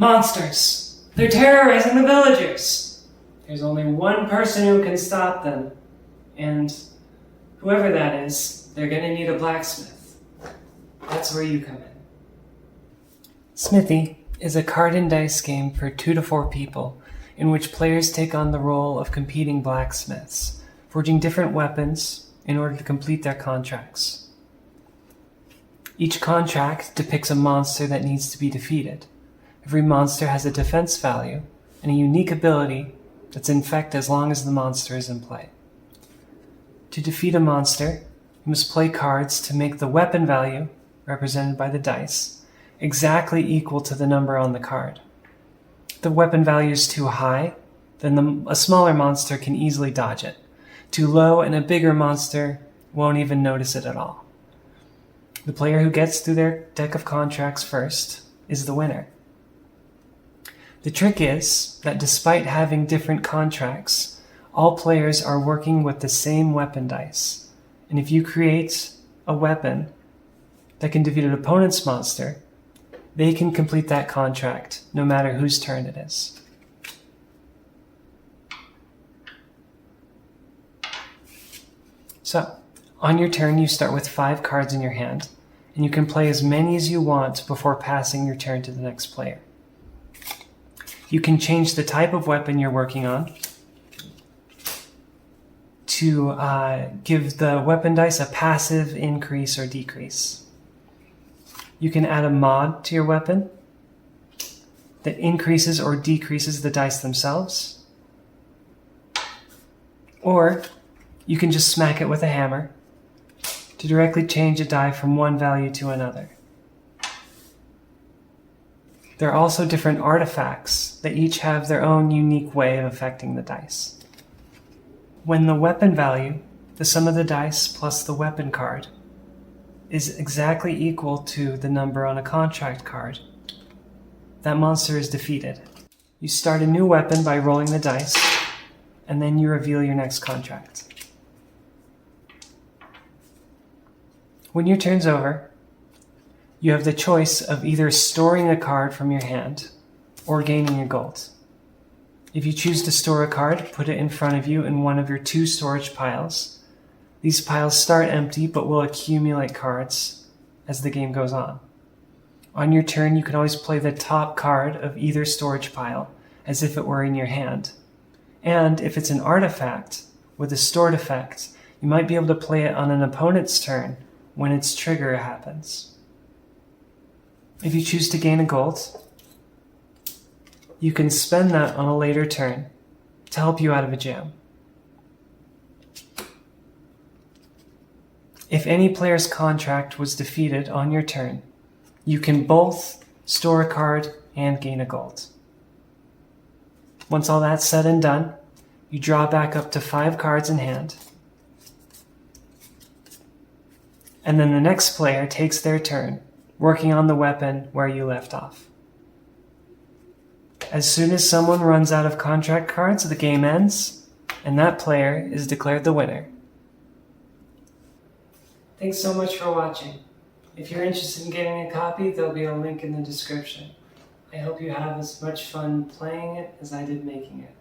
Monsters! They're terrorizing the villagers! There's only one person who can stop them, and whoever that is, they're gonna need a blacksmith. That's where you come in. Smithy is a card and dice game for 2 to 4 people, in which players take on the role of competing blacksmiths, forging different weapons in order to complete their contracts. Each contract depicts a monster that needs to be defeated. Every monster has a defense value and a unique ability that's in effect as long as the monster is in play. To defeat a monster, you must play cards to make the weapon value, represented by the dice, exactly equal to the number on the card. If the weapon value is too high, then a smaller monster can easily dodge it. Too low, and a bigger monster won't even notice it at all. The player who gets through their deck of contracts first is the winner. The trick is that despite having different contracts, all players are working with the same weapon dice. And if you create a weapon that can defeat an opponent's monster, they can complete that contract no matter whose turn it is. So, on your turn you start with 5 cards in your hand, and you can play as many as you want before passing your turn to the next player. You can change the type of weapon you're working on to give the weapon dice a passive increase or decrease. You can add a mod to your weapon that increases or decreases the dice themselves. Or you can just smack it with a hammer to directly change a die from one value to another. There are also different artifacts that each have their own unique way of affecting the dice. When the weapon value, the sum of the dice plus the weapon card, is exactly equal to the number on a contract card, that monster is defeated. You start a new weapon by rolling the dice, and then you reveal your next contract. When your turn's over, you have the choice of either storing a card from your hand or gaining a gold. If you choose to store a card, put it in front of you in one of your 2 storage piles. These piles start empty but will accumulate cards as the game goes on. On your turn, you can always play the top card of either storage pile as if it were in your hand. And if it's an artifact with a stored effect, you might be able to play it on an opponent's turn when its trigger happens. If you choose to gain a gold, you can spend that on a later turn to help you out of a jam. If any player's contract was defeated on your turn, you can both store a card and gain a gold. Once all that's said and done, you draw back up to 5 cards in hand. And then the next player takes their turn, working on the weapon where you left off. As soon as someone runs out of contract cards, the game ends, and that player is declared the winner. Thanks so much for watching. If you're interested in getting a copy, there'll be a link in the description. I hope you have as much fun playing it as I did making it.